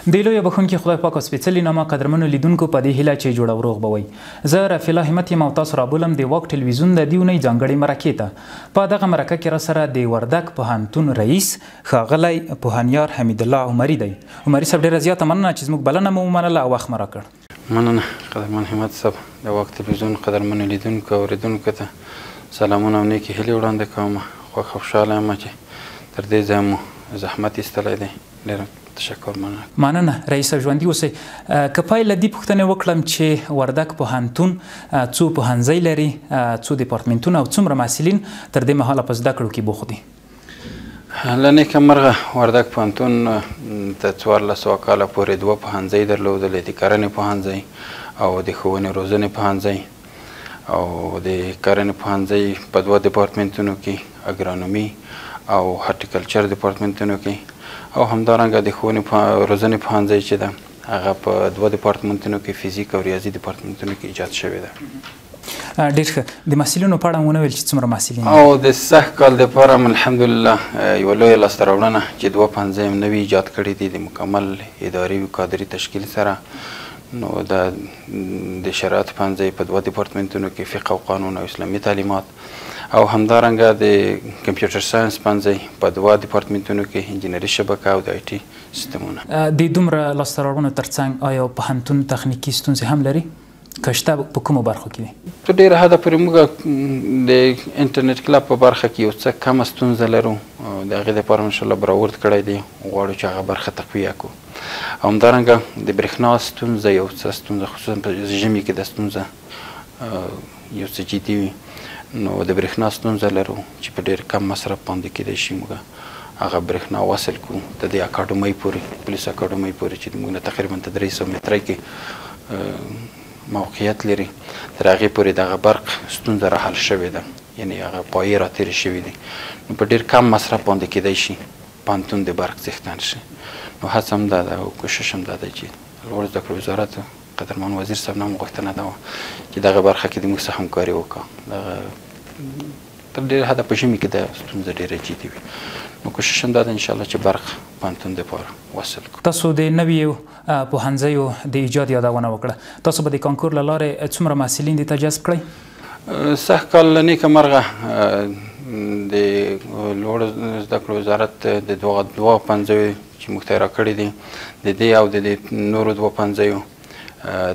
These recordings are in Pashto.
د لوی بخښونکي خدای پاک او سپېڅلي نامه قدرمنو لیدونکو په دې هیله چې جوړ او روغ به وئ. زه رفیع الله همت یم او تاسو رابولم د واک ټلویزیون د دې اونۍ ځانګړې مرکې ته. په دغه مرکه کې راسره د وردګ پوهنتون رئیس ښاغلی پوهنیار حمیدالله عمري دی. عمري صاحب ډېره زیاته مننه چې زموږ بلنه مو ومنله او وخت مو راکړ. مننه قدرمن همت صاحب. د واک ټلویزیون قدرمنو لیدونکو او اورېدونکو ته سلامونه او نیکې هیلې وړاندې کوم. خوشحاله یم چې تر دې ځایه مو زحمت ایستلی دی. ډېره تشکر. مننه رئیس صاحب، ژوندي اوسئ. که پایله دې پوښتنې وکړم چې وردګ پوهنتون څو پوهنځی لري، څو دیپارتمنټونه او څومره محصلین تر دې مهاله په زده کړو کې بوخت دي؟ له نیکه مرغه وردګ پوهنتون د 1400 کاله پورې 2 پوهنځي درلودل، د کرنې پوهنځی او د ښوونې روزنې پوهنځی. او د کرنې پوهنځی په 2 دیپارتمنټونو کې، اګرانومي او هارټیکلچر دیپارتمنټونو کې، او همدارنګه د ښوونې روزنې پوهنځی چې ده هغه په 2 دیپارتمنټونو کې، فزیک او ریاضي دیپارتمنټونو کې ایجاد شوې ده. ډېر ښه. د محصلینو په اړه ونه ویل چې څومره محصلین؟ او د سږ کال دپاره الحمدلله یوه لویه لاسته راوړنه چې 2 پوهنځي هم نوي ایجاد کړي دي د مکمل اداري و کادري تشکیل سره. نو د شرایط پوهنځی په 2 دیپارتمنټونو کې، فقه او قانون او اسلامي تعلیمات، او همدارنګه د کمپیوټر ساینس پوهنځی په 2 دیپارتمنټونو کې، انجینري شبکه او د آی ټي سیستمونه. د دومره لاسته راوړنو ترڅنګ آیا پوهنتون تخنیکي ستونزې هم لري؟ که شته په کومو برخو کې دي؟ په ډېره حده پورې موږ د انټرنیټ کلب په برخه کې یو څه کمه ستونزه لرو. د هغې دپاره انشاءالله براورد کړی دی، غواړو چې هغه برخه تقویه کړو. او همدارنګه د برېښنا ستونزه یو څه ستونزه، خصوصا په ژمي کې د ستونزه یو څه جدي وي. نو د برېښنا ستونزه لرو چې په ډېر کم مصرف باندې کیدای شي موږ هغه برېښنا وصل کړو د دې اکاډمۍ پورې، پولیس اکاډمۍ پورې چې موږ نه تقریبا 300 متره کې موقعیت لري. تر هغې پورې دغه برق ستونزه را حل شوې ده، یعنې هغه پایې را تېرې شوي دي. نو په ډېر کم مصرف باندې کیدای شي پوهنتون د برق څښتن شي. نو هڅه هم دا ده او کوشش هم دا دی چې لوړ زده کړو وزارت قدرمن وزیر صاحب نه هم غوښتنه ده چې دغه برخه کې د موږ سره همکاري وکړو. دغه تر ډېره حده په ژمي کې د ستونزه ډېره جدي وي. نو کوشش هم دا ده انشاءالله چې برق پوهنتون دپاره وصل کړو. تاسو د نویو پوهنځیو د ایجاد یادونه وکړه. تاسو به د کانکور له لارې څومره محصلین دې ته جذب کړئ؟ سږ کال له نیکه مرغه د لوړ زده کړو وزارت د 2 پوهنځیو چې موږ ته یې راکړي دي، د دې او د نورو 2 پوهنځیو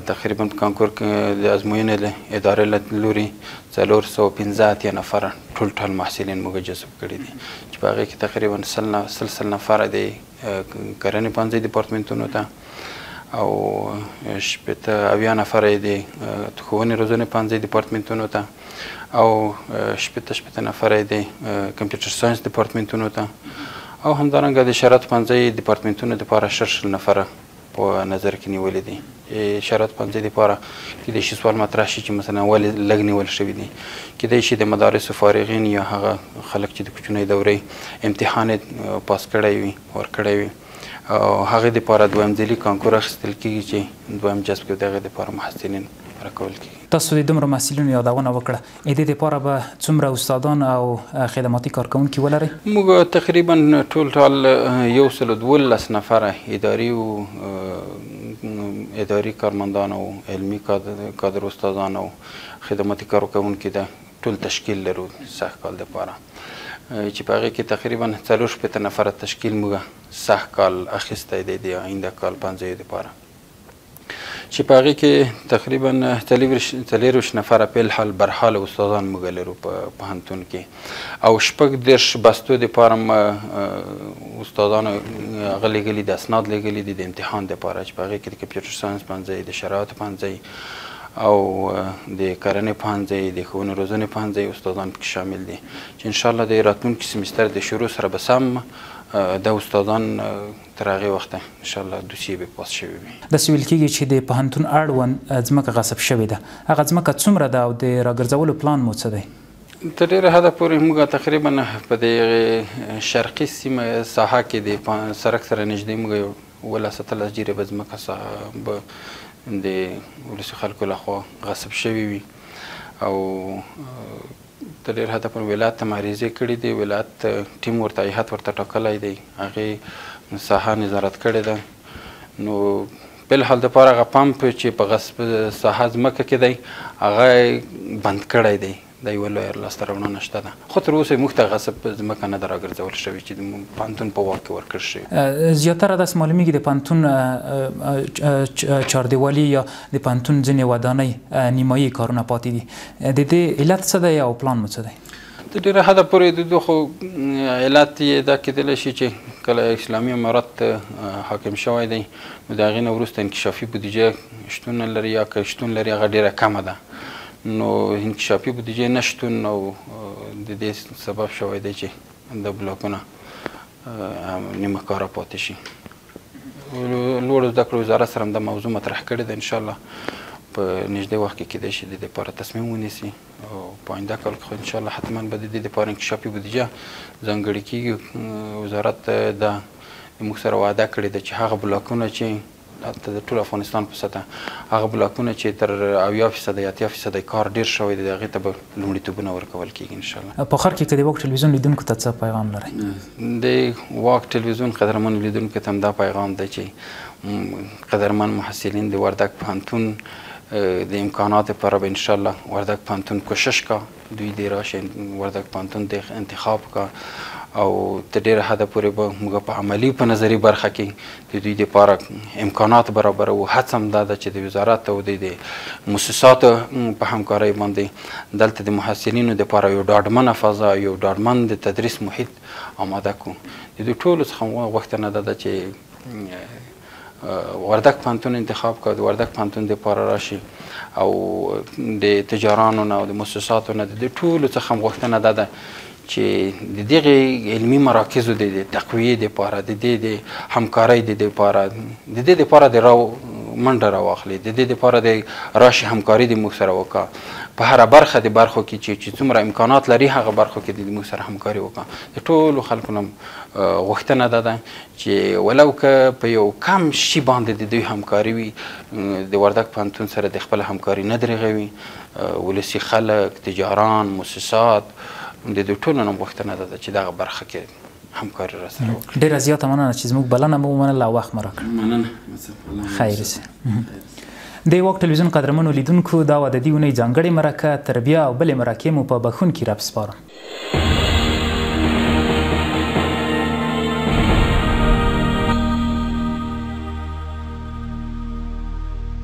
تقریبا په کانکور کې د ازموینې له ادارې له لوري 415 نفره ټول محصلین موږ جذب کړي دي، چې په هغې کې تقریبا 100 نفره د کرنې پوهنځي دیپارتمنټونو ته، او 80 نفره یې د ښوونې روزنې پوهنځي دیپارتمنټونو ته، او 80 نفره یې د کمپیوټر ساینس دیپارتمنټونو ته، او همدارنګه د شرایط پوهنځي دیپارتمنټونو دپاره 60 نفره په نظر کې نیولي دي. شرایط پوهنځي دپاره کیدای شي سوال مطرح شي چې مثلا ولې لږ نیول شوي دي. کیدای شي د مدارسو فارغین یا هغه خلک چې د کوچنۍ دورې امتحان پاس کړی وي، ورکړی وي، او هغې دپاره دویم ځلي کانکور اخیستل کېږي چې دویم جذب کې د هغې دپاره محصلین راکول کېږي. تاسو د دومره محصلینو یادونه وکړه، د دې دپاره به څومره استادان او خدماتي کارکوونکي ولرئ؟ موږ تقریبا ټول 112 نفره اداري کارمندان او علمي کادر استادان او خدماتي کارکوونکي ده ټول تشکیل لرو سږ کال دپاره، چې په هغې کې تقریبا 4 نفره تشکیل موږ سږ کال اخیستی دی د آینده کال پوهنځیو دپاره، چې په هغې کې تقریبا 40 نفره په الحال برحاله استادان موږ لرو په پوهنتون کې، او 40 بستو دپاره استادانو هغه لیږلي دي، اسناد لیږلي دي د امتحان دپاره، چې په هغې کې د کمپیوټر ساینس پوهنځی، د شرایطو پوهنځی او د کرنې پوهنځی، د ښوونې روزنې پوهنځی استادان پکې شامل دي، چې انشاءالله د راتلونکي سیمستر د شروع سره به سم د استادان تر هغې وخته انشاءالله دوسیې به پاس شوي وي. داسې ویل کېږي چې د پوهنتون اړوند ځمکه غصب شوې ده، هغه ځمکه څومره ده او د راګرځولو پلان مو څه دی؟ تر ډېره حده پورې موږ تقریبا په د شرقي سیمه ساحه کې د سړک سره نږدې موږ یو 17 جریبه ځمکه به د ولسي خلکو لخوا غصب شوي وي، او تر ډېر حده پورې ولایت ته معرضې کړي دي، ولایت ټیم ورته هیات ورته ټاکلی دی، هغې ساحه نظارت کړې ده. نو بلحال دپاره هغه پمپ چې په غصب ساحه ځمکه کې دی هغه بند کړی دی دا یوه لویه لاسته راوړنه شته ده خو تر اوسه موږ ته غصب ځمکه نه ده راګرځول شوې چې د پوهنتون په واک کې ورکړل شوې زیاتره داسې معلومیږي د پوهنتون چاردیوالي یا د پوهنتون ځینې ودانۍ نیمایي کارونه پاتې دي د دې علت څه دی او پلان مو څه دی د ډېره حده پورې د دوی خو علت یې دا کېدلی شي چې کله اسلامي امارت حاکم شوی دی نو د هغې نه وروسته انکشافي بودیجه شتون نه لري یا که شتون لري هغه ډېره کمه ده نو انکشافي بودیجه نه شتون او د دې سبب شوی دی چې د بلاکونه نیمه کاره پاتې شي لوړو زده کړو وزارت سره هم دا موضوع مطرح کړې ده انشاءالله په نږدې وخت کې کیدای شي د دې لپاره تصمیم ونیسي او په آینده کال کې خو انشاءالله حتما به د دې لپاره انکشافي بودیجه ځانګړې کېږي وزارت دا موږ سره وعده کړې ده چې هغه بلاکونه چې د ټول افغانستان په سطحه هغه بلاکونه چې تر 80% یا 80% کار ډیر شوی دی هغې ته به لومړیتوبونه ورکول کېږي انشاءالله په آخر کې که د واک ټلویزیون لیدونکو ته څه پیغام لرئ د واک ټلویزیون قدرمنو لیدونکو ته هم دا پیغام دی چې قدرمن محصلین د وردګ پوهنتون د امکانات لپاره به انشاءالله وردګ پوهنتون کوشش کا دوی دې راشي وردګ پوهنتون د انتخاب کا او تر ډېره حده پورې به موږ په عملي په نظري برخه کې د دوی دپاره امکانات برابروو هڅه هم دا ده چې د وزارت او د مؤسساتو په همکارۍ باندې دلته د محصلینو دپاره یو ډاډمنه فضا یو ډاډمن د تدریس محیط آماده کړو د دوی ټولو څخه غوښتنه دا ده چې وردګ پوهنتون انتخاب کړه د وردګ پوهنتون دپاره راشي او د تجارانو نه او د مؤسساتو نه د دې ټولو څخه غوښتنه دا ده چې د دغه علمي مراکزو د تقویې دپاره د دې د همکارۍ د دپاره د دې دپاره د منډه راواخلي د دې دپاره د راشي همکاري د موږ سره وکړه په هره برخه د برخو کې چې څومره امکانات لري هغه برخو کې د موږ سره همکاري وکړه د ټولو خلکو نه غوښتنه ده چې ولو که په یو کم شي باندې د دوی همکاري وي د وردګ پوهنتون سره د خپله همکاري نه درېږوي ولسي خلک تجاران مؤسسات د دوی ټولو نه غوښتنه ده چې دغه برخه کې همکاري راسره وکړي ډېره زیاته مننه چې زموږ بلنه مو ومنله او وخت مو راکړ مننه خیر سي د واک ټلویزیون قدرمنو لیدونکو دا وه د دې اونۍ ځانګړې مرکه تر بیا او بلې مرکې مو په بښونکي رب سپارم